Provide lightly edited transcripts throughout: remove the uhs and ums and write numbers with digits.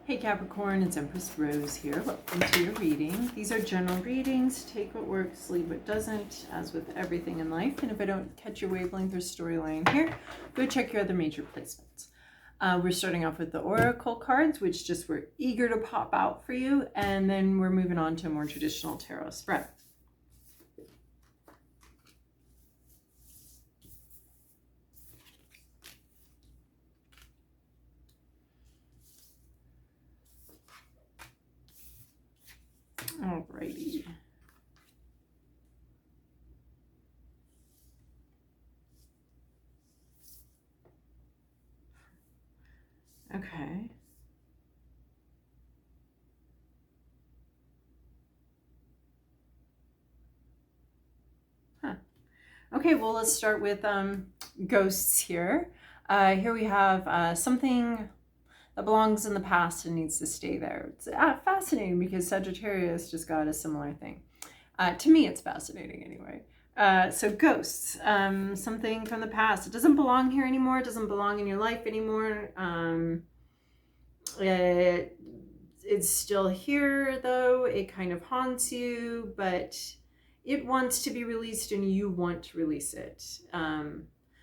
Hey Capricorn, it's Empress Rose here. Welcome to your reading. These are general readings. Take what works, leave what doesn't, as with everything in life. And if I don't catch your wavelength or storyline here, go check your other major placements. We're starting off with the Oracle cards, which just were eager to pop out for you. And then we're moving on to a more traditional tarot spread. Alrighty. Okay. Huh. Okay, well, let's start with ghosts here. Here we have something that belongs in the past and needs to stay there. It's fascinating because Sagittarius just got a similar thing. To me, it's fascinating anyway. So ghosts, something from the past. It doesn't belong here anymore. It doesn't belong in your life anymore. It's still here though. It kind of haunts you, but it wants to be released and you want to release it.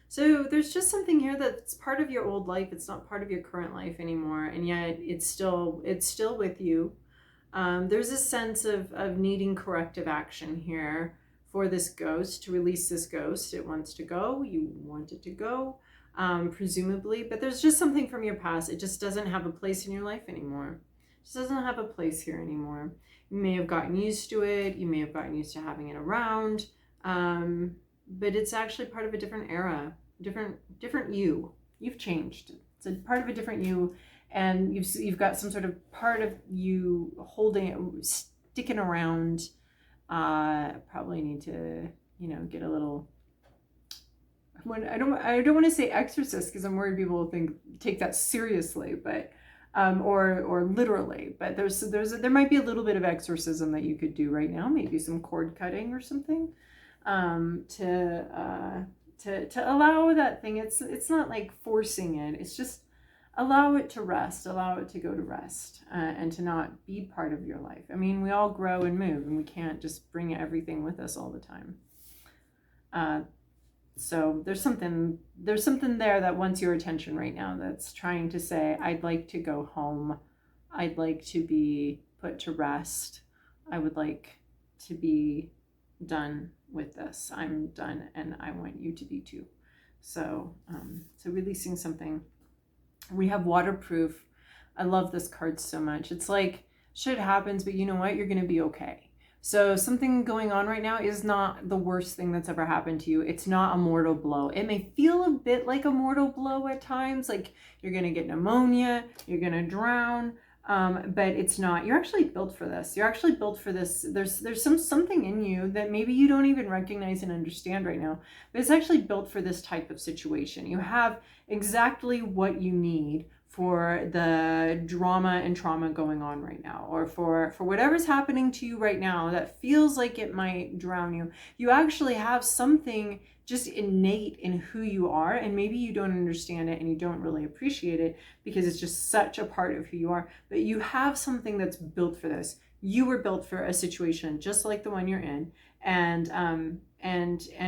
So there's just something here that's part of your old life. It's not part of your current life anymore. And yet it's still with you. There's a sense of needing corrective action here for this ghost, to release this ghost. It wants to go. You want it to go, presumably. But there's just something from your past. It just doesn't have a place in your life anymore. It just doesn't have a place here anymore. You may have gotten used to it. You may have gotten used to having it around. But it's actually part of a different era. Different you. You've changed. It's a part of a different you, and you've got some sort of part of you holding it, sticking around. Probably need to, get a little. I don't want to say exorcist because I'm worried people will take that seriously, but or literally. But there might be a little bit of exorcism that you could do right now. Maybe some cord cutting or something, to allow that thing. It's not like forcing it. It's just allow it to rest, allow it to go to rest, and to not be part of your life. I mean, we all grow and move, and we can't just bring everything with us all the time. So there's something there that wants your attention right now, that's trying to say, I'd like to go home. I'd like to be put to rest. I would like to be done with this. I'm done, and I want you to be too. So releasing something. We have waterproof. I love this card so much. It's like shit happens, but you know what? You're going to be okay. So something going on right now is not the worst thing that's ever happened to you. It's not a mortal blow. It may feel a bit like a mortal blow at times, like you're going to get pneumonia, you're going to drown, but it's not. You're actually built for this. You're actually built for this. There's something in you that maybe you don't even recognize and understand right now, but it's actually built for this type of situation. You have exactly what you need for the drama and trauma going on right now, or for whatever's happening to you right now that feels like it might drown you. You actually have something just innate in who you are, and maybe you don't understand it and you don't really appreciate it because it's just such a part of who you are, but you have something that's built for this. You were built for a situation just like the one you're in, and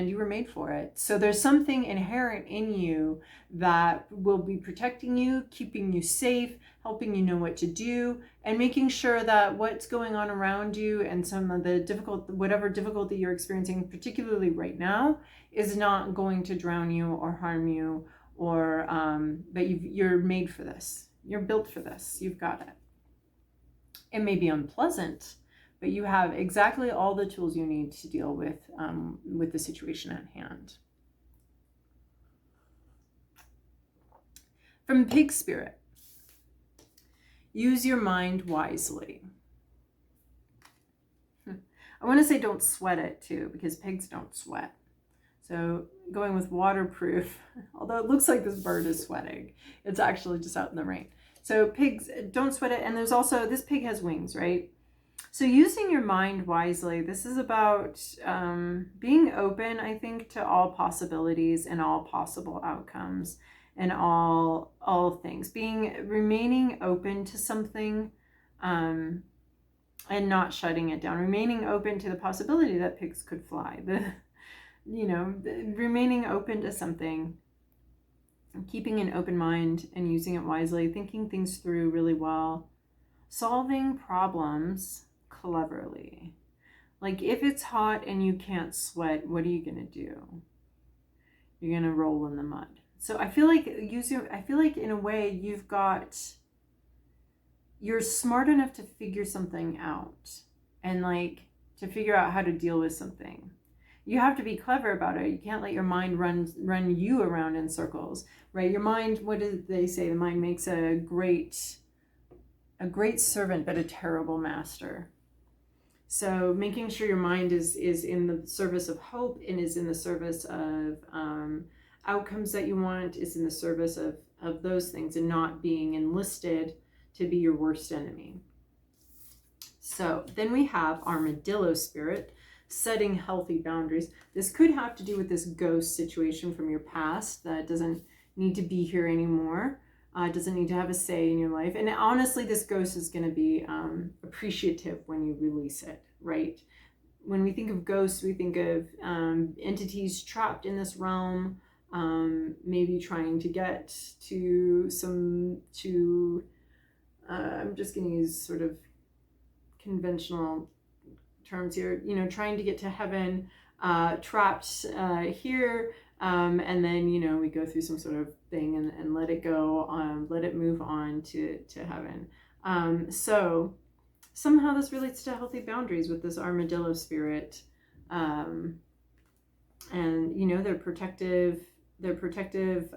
you were made for it. So there's something inherent in you that will be protecting you, keeping you safe, helping you know what to do, and making sure that what's going on around you and some of the whatever difficulty you're experiencing, particularly right now, is not going to drown you or harm you, or that you're made for this. You're built for this. You've got it. It may be unpleasant, but you have exactly all the tools you need to deal with the situation at hand. From Pig Spirit, use your mind wisely. I want to say don't sweat it too, because pigs don't sweat. So going with waterproof, although it looks like this bird is sweating, it's actually just out in the rain. So pigs, don't sweat it. And there's also, this pig has wings, right? So using your mind wisely, this is about being open, I think, to all possibilities and all possible outcomes, and all things. Remaining open to something, and not shutting it down. Remaining open to the possibility that pigs could fly. Remaining open to something, keeping an open mind and using it wisely, thinking things through really well, solving problems cleverly. Like if it's hot and you can't sweat, what are you going to do? You're going to roll in the mud. So I feel like in a way you're smart enough to figure something out and like to figure out how to deal with something. You have to be clever about it. You can't let your mind run you around in circles, right? Your mind, what did they say? The mind makes a great servant, but a terrible master. So making sure your mind is in the service of hope and is in the service of outcomes that you want, is in the service of those things, and not being enlisted to be your worst enemy. So then we have armadillo spirit, setting healthy boundaries. This could have to do with this ghost situation from your past that doesn't need to be here anymore. Doesn't need to have a say in your life. And honestly, this ghost is going to be appreciative when you release it, right? When we think of ghosts, we think of entities trapped in this realm, maybe trying to get I'm just going to use sort of conventional terms here, trying to get to heaven, trapped here, and then we go through some sort of thing and let it go, let it move on to heaven. So somehow this relates to healthy boundaries with this armadillo spirit, and they're protective. It's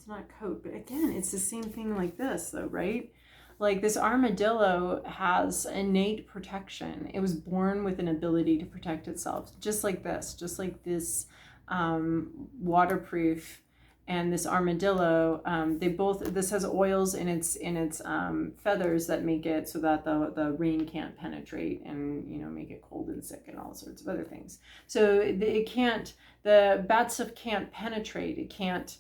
not coat, but again, it's the same thing like this though, right? Like this armadillo has innate protection. It was born with an ability to protect itself, just like this waterproof. And this armadillo, this has oils in its feathers that make it so that the rain can't penetrate and make it cold and sick and all sorts of other things. So the bad stuff can't penetrate. It can't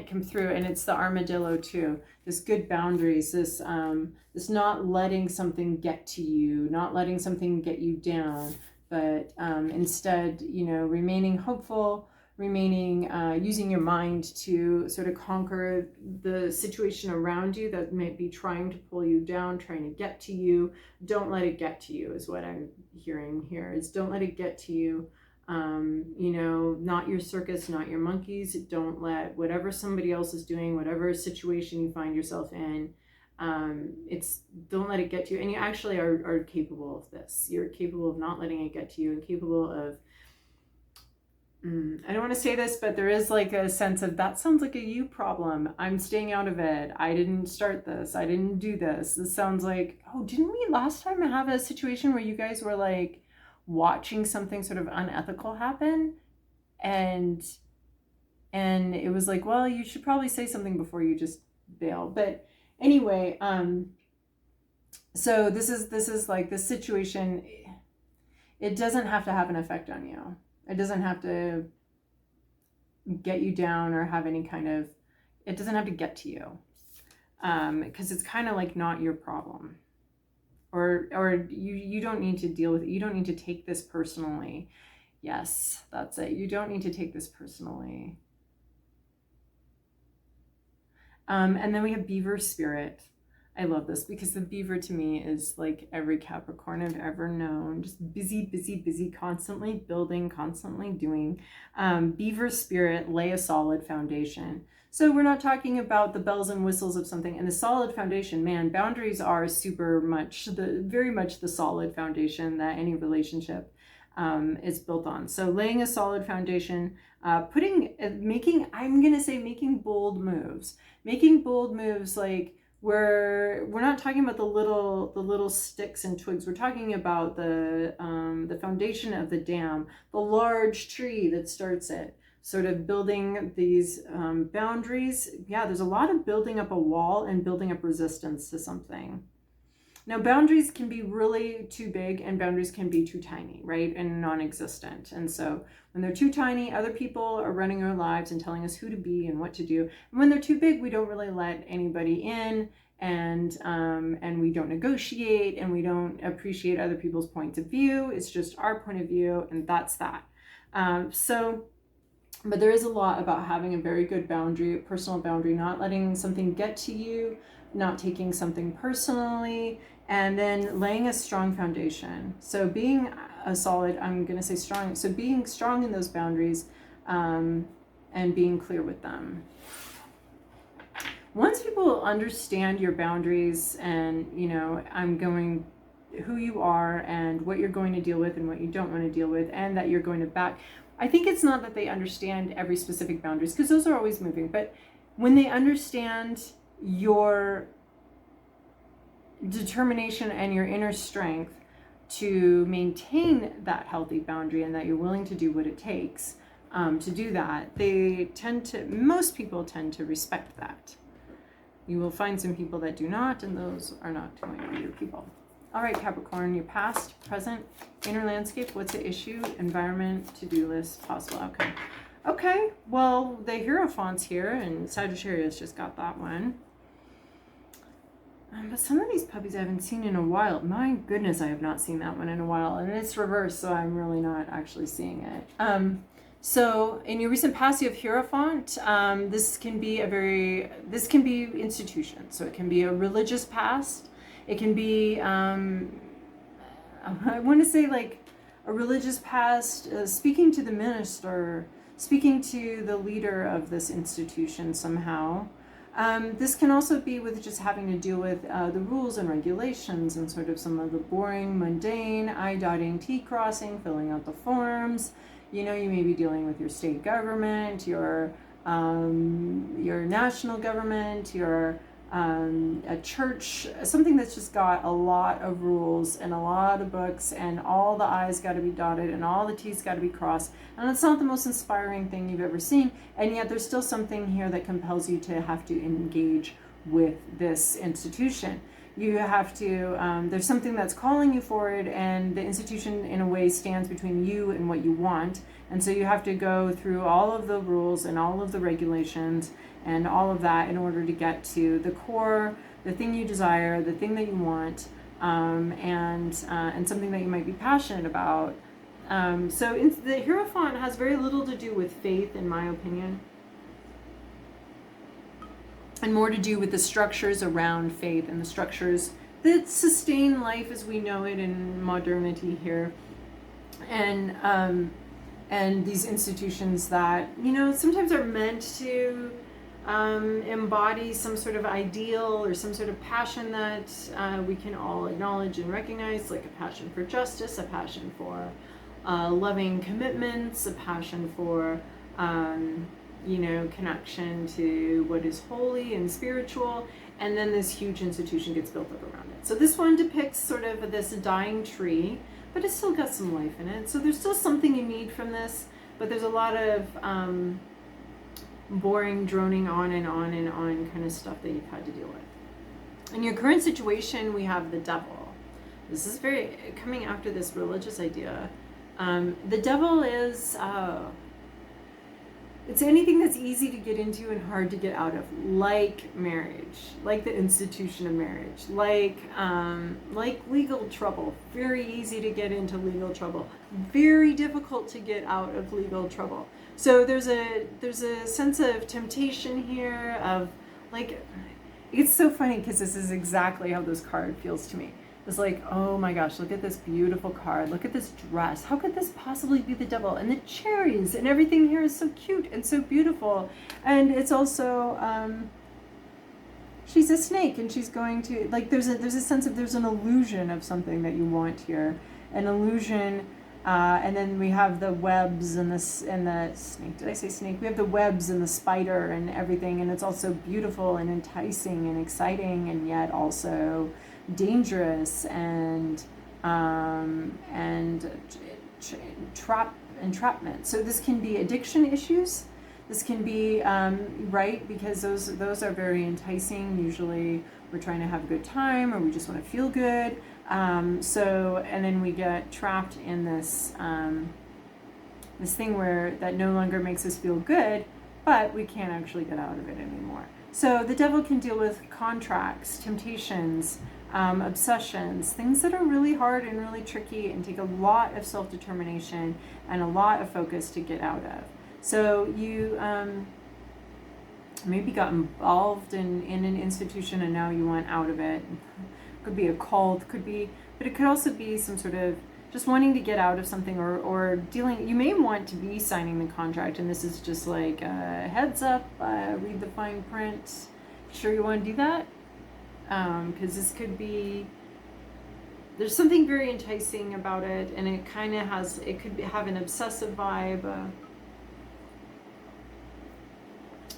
come through, and it's the armadillo too. This good boundaries, this not letting something get to you, not letting something get you down, but instead, remaining hopeful, using your mind to sort of conquer the situation around you that might be trying to pull you down, trying to get to you. Don't let it get to you is what I'm hearing here, is don't let it get to you. Not your circus, not your monkeys. Don't let whatever somebody else is doing, whatever situation you find yourself in, don't let it get to you. And you actually are capable of this. You're capable of not letting it get to you, and capable of, I don't want to say this, but there is like a sense of, that sounds like a you problem. I'm staying out of it. I didn't start this. I didn't do this. This sounds like, oh, didn't we last time have a situation where you guys were like watching something sort of unethical happen, and it was like, well, you should probably say something before you just bail. But anyway, so this is like this situation. It doesn't have to have an effect on you. It doesn't have to get you down or have any kind of, it doesn't have to get to you, because it's kind of like not your problem. Or you don't need to deal with it. You don't need to take this personally. Yes, that's it. You don't need to take this personally. And then we have beaver spirit. I love this because the beaver to me is like every Capricorn I've ever known. Just busy, constantly building, constantly doing. Beaver spirit, lay a solid foundation. So we're not talking about the bells and whistles of something. And the solid foundation, man, boundaries are very much the solid foundation that any relationship is built on. So laying a solid foundation, making bold moves. Making bold moves, like we're not talking about the little sticks and twigs. We're talking about the foundation of the dam, the large tree that starts it. Sort of building these boundaries. Yeah, there's a lot of building up a wall and building up resistance to something. Now, boundaries can be really too big and boundaries can be too tiny, right? And non-existent. And so when they're too tiny, other people are running our lives and telling us who to be and what to do. And when they're too big, we don't really let anybody in, and we don't negotiate, and we don't appreciate other people's points of view. It's just our point of view, and that's that. But there is a lot about having a very good boundary, personal boundary, not letting something get to you, not taking something personally, and then laying a strong foundation. So being a solid, I'm going to say strong, so being strong in those boundaries, and being clear with them. Once people understand your boundaries and, who you are and what you're going to deal with and what you don't want to deal with, and that you're going to back, I think it's not that they understand every specific boundaries, because those are always moving, but when they understand your determination and your inner strength to maintain that healthy boundary, and that you're willing to do what it takes to do that, most people tend to respect that. You will find some people that do not, and those are not going to be your people. All right, Capricorn, your past, present, inner landscape, what's the issue, environment, to-do list, possible outcome. Okay, well, the Hierophant's here, and Sagittarius just got that one. But some of these puppies I haven't seen in a while. My goodness, I have not seen that one in a while. And it's reversed, so I'm really not actually seeing it. So in your recent past, you have Hierophant. This can be institution. So it can be a religious past. It can be, I want to say like a religious past, speaking to the minister, speaking to the leader of this institution somehow. This can also be with just having to deal with the rules and regulations and sort of some of the boring, mundane, I dotting, T crossing, filling out the forms. You may be dealing with your state government, your national government, your a church, something that's just got a lot of rules and a lot of books, and all the I's got to be dotted and all the T's got to be crossed. And it's not the most inspiring thing you've ever seen, and yet there's still something here that compels you to have to engage with this institution. You have to, there's something that's calling you forward, and the institution in a way stands between you and what you want. And so you have to go through all of the rules and all of the regulations and all of that in order to get to the core, the thing you desire, the thing that you want, and something that you might be passionate about. The Hierophant has very little to do with faith, in my opinion, and more to do with the structures around faith and the structures that sustain life as we know it in modernity here. And these institutions that, sometimes are meant to embody some sort of ideal or some sort of passion that we can all acknowledge and recognize, like a passion for justice, a passion for loving commitments, a passion for connection to what is holy and spiritual, and then this huge institution gets built up around it. So this one depicts sort of this dying tree, but it's still got some life in it. So there's still something you need from this, but there's a lot of boring, droning on and on and on kind of stuff that you've had to deal with. In your current situation, we have the devil. This is very coming after this religious idea. The devil is it's anything that's easy to get into and hard to get out of, like marriage, like the institution of marriage, like legal trouble. Very easy to get into legal trouble, very difficult to get out of legal trouble. So there's a sense of temptation here of like, it's so funny because this is exactly how this card feels to me. It's like, oh my gosh, look at this beautiful card. Look at this dress. How could this possibly be the devil? And the cherries and everything here is so cute and so beautiful. And it's also, she's a snake, and she's going to, like, there's a sense of, there's an illusion of something that you want here. An illusion, and then we have the webs and the snake. Did I say snake? We have the webs and the spider and everything. And it's also beautiful and enticing and exciting, and yet also dangerous and entrapment. So this can be addiction issues. This can be right, because those are very enticing. Usually we're trying to have a good time, or we just want to feel good. And then we get trapped in this this thing where that no longer makes us feel good, but we can't actually get out of it anymore. So the devil can deal with contracts, temptations, obsessions, things that are really hard and really tricky and take a lot of self-determination and a lot of focus to get out of. So you maybe got involved in an institution and now you want out of it. Could be a cult, but it could also be some sort of just wanting to get out of something, or dealing. You may want to be signing the contract, and this is just like heads up, read the fine print. Sure you want to do that? Because this could be, there's something very enticing about it, and it kind of has, it could have an obsessive vibe,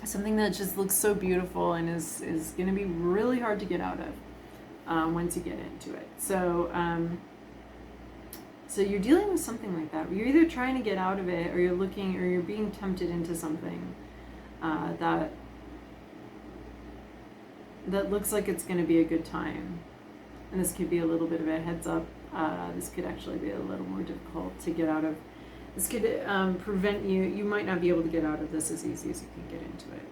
something that just looks so beautiful and is going to be really hard to get out of once you get into it. So you're dealing with something like that. You're either trying to get out of it, or you're looking, or you're being tempted into something that looks like it's going to be a good time. And this could be a little bit of a heads up. This could actually be a little more difficult to get out of. This could prevent you. You might not be able to get out of this as easy as you can get into it.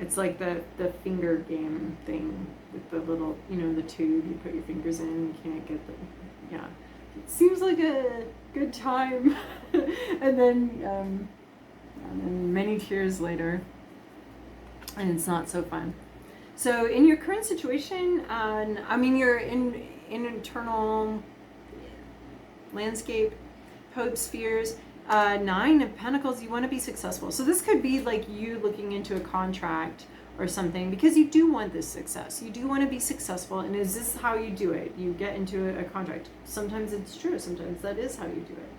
It's like the finger game thing with the little, the tube. You put your fingers in, you can't get the, yeah. It seems like a good time. and then many tears later, and it's not so fun. So in your current situation, you're in internal landscape, hope spheres, 9 of Pentacles, you want to be successful. So this could be like you looking into a contract or something, because you do want this success. You do want to be successful, and is this how you do it? You get into a contract. Sometimes it's true, sometimes that is how you do it.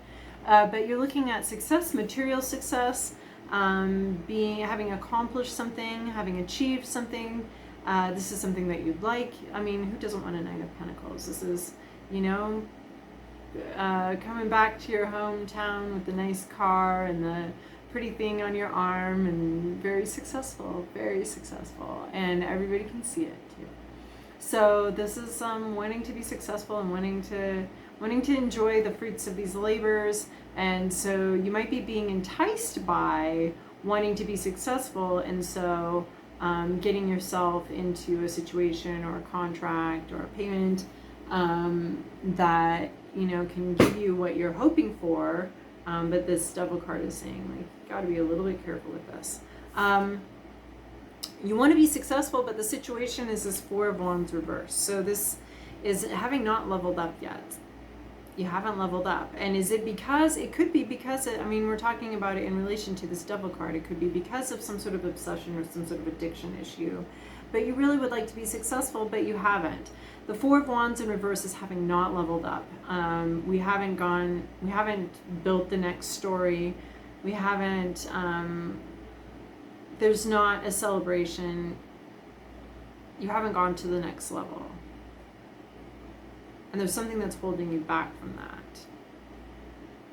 But you're looking at success, material success, having accomplished something, having achieved something. This is something that you'd like. Who doesn't want a 9 of Pentacles? This is, coming back to your hometown with the nice car and the pretty thing on your arm, and very successful, and everybody can see it too. So this is wanting to be successful and wanting to enjoy the fruits of these labors. And so you might be being enticed by wanting to be successful, and so getting yourself into a situation or a contract or a payment that can give you what you're hoping for, but this devil card is saying, like, you got to be a little bit careful with this. You want to be successful, but the situation is this 4 of Wands reverse. So this is having not leveled up yet. You haven't leveled up. And is it because, it could be because, we're talking about it in relation to this devil card. It could be because of some sort of obsession or some sort of addiction issue. But you really would like to be successful, but you haven't. The 4 of Wands in reverse is having not leveled up. We haven't built the next story. We haven't, there's not a celebration. You haven't gone to the next level. And there's something that's holding you back from that.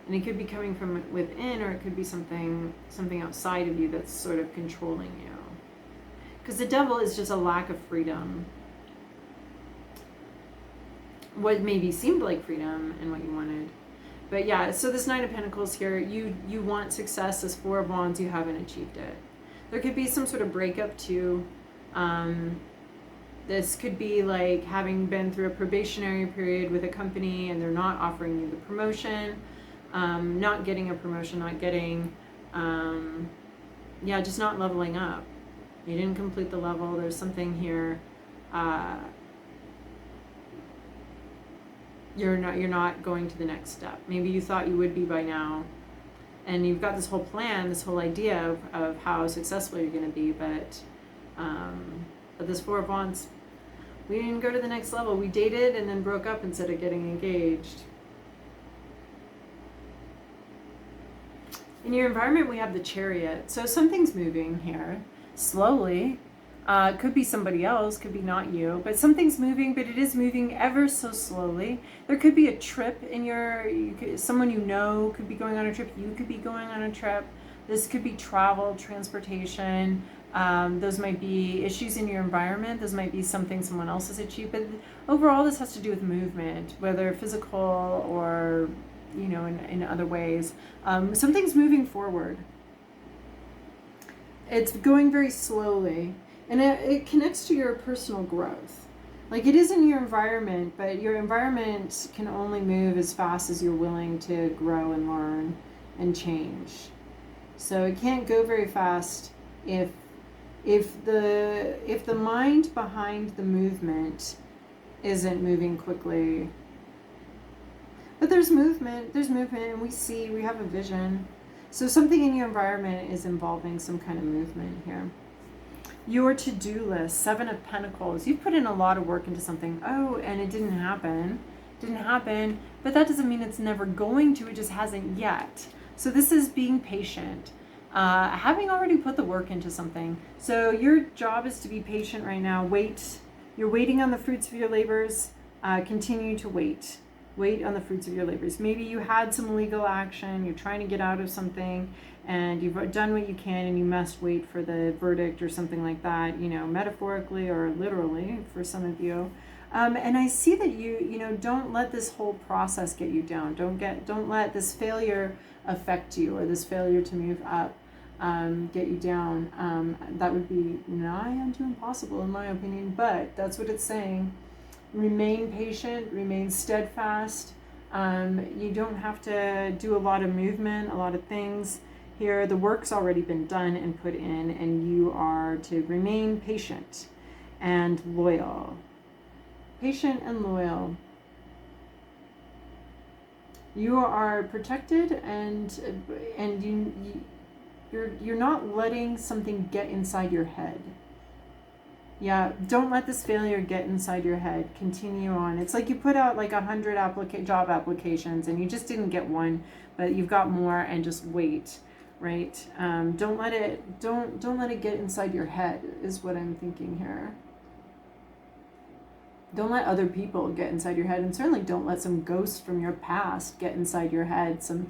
And it could be coming from within, or it could be something outside of you that's sort of controlling you. Because the devil is just a lack of freedom. What maybe seemed like freedom and what you wanted. But yeah, so this 9 of Pentacles here, you want success. This 4 of Wands, you haven't achieved it. There could be some sort of breakup too. This could be like having been through a probationary period with a company and they're not offering you the promotion, not getting a promotion, not getting, just not leveling up. You didn't complete the level. There's something here. You're not going to the next step. Maybe you thought you would be by now, and you've got this whole plan, this whole idea of how successful you're going to be, but this 4 of Wands, we didn't go to the next level. We dated and then broke up instead of getting engaged. In your environment, we have the Chariot. So something's moving here, slowly. Could be somebody else, could be not you, but something's moving, but it is moving ever so slowly. There could be a trip in someone you know could be going on a trip, you could be going on a trip. This could be travel, transportation. Those might be issues in your environment. Those might be something someone else has achieved. But overall, this has to do with movement, whether physical or, you know, in other ways. Something's moving forward. It's going very slowly. And it connects to your personal growth. Like, it is in your environment, but your environment can only move as fast as you're willing to grow and learn and change. So it can't go very fast if the mind behind the movement isn't moving quickly. But there's movement, and we have a vision. So something in your environment is involving some kind of movement here. Your to-do list, 7 of Pentacles. You've put in a lot of work into something. Oh, and it didn't happen. But that doesn't mean it's never going to. It just hasn't yet. So this is being patient. Having already put the work into something. So your job is to be patient right now. Wait. You're waiting on the fruits of your labors. Continue to wait. Wait on the fruits of your labors. Maybe you had some legal action. You're trying to get out of something. And you've done what you can, and you must wait for the verdict or something like that, you know, metaphorically or literally for some of you. And I see that you know, don't let this whole process get you down. Don't let this failure affect you, or this failure to move up get you down. That would be nigh unto impossible in my opinion, but that's what it's saying. Remain patient, remain steadfast. You don't have to do a lot of movement, a lot of things. Here, the work's already been done and put in, and you are to remain patient and loyal. Patient and loyal. You are protected, and you're not letting something get inside your head. Yeah, don't let this failure get inside your head. Continue on. It's like you put out like 100 job applications, and you just didn't get one, but you've got more, and just wait. Right? Don't let it get inside your head is what I'm thinking here. Don't let other people get inside your head, and certainly don't let some ghost from your past get inside your head, some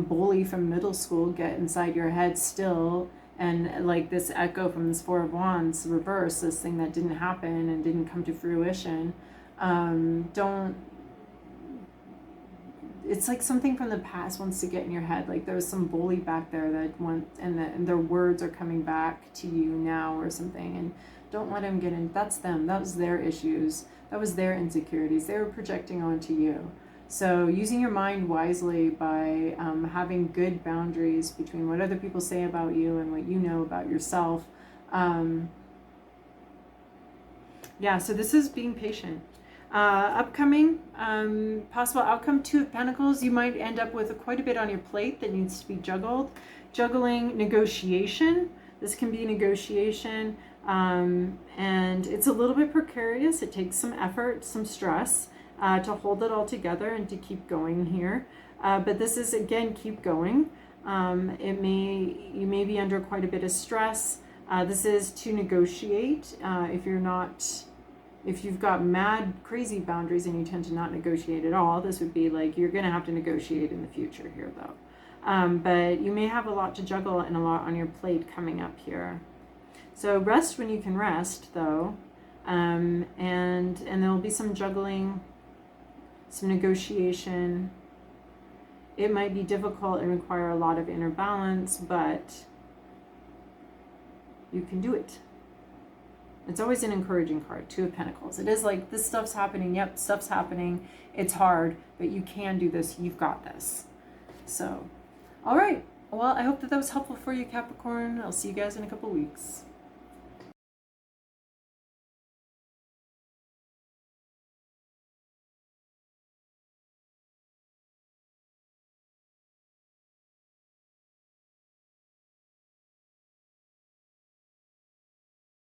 bully from middle school get inside your head still, and like this echo from this 4 of Wands reverse, this thing that didn't happen and didn't come to fruition. It's like something from the past wants to get in your head. Like there was some bully back there that wants, and their words are coming back to you now or something. And don't let them get in. That's them. That was their issues. That was their insecurities. They were projecting onto you. So using your mind wisely by having good boundaries between what other people say about you and what you know about yourself. Yeah, so this is being patient. Upcoming possible outcome, 2 of Pentacles. You might end up with quite a bit on your plate that needs to be juggled. Juggling negotiation. This can be negotiation, and it's a little bit precarious. It takes some effort, some stress to hold it all together and to keep going here. But this is, again, keep going. You may be under quite a bit of stress. This is to negotiate. If you've got mad, crazy boundaries and you tend to not negotiate at all, this would be like you're going to have to negotiate in the future here, though. But you may have a lot to juggle and a lot on your plate coming up here. So rest when you can rest, though. And there'll be some juggling, some negotiation. It might be difficult and require a lot of inner balance, but you can do it. It's always an encouraging card, 2 of Pentacles. It is like, this stuff's happening. Yep, stuff's happening. It's hard, but you can do this. You've got this. So, all right. Well, I hope that was helpful for you, Capricorn. I'll see you guys in a couple weeks.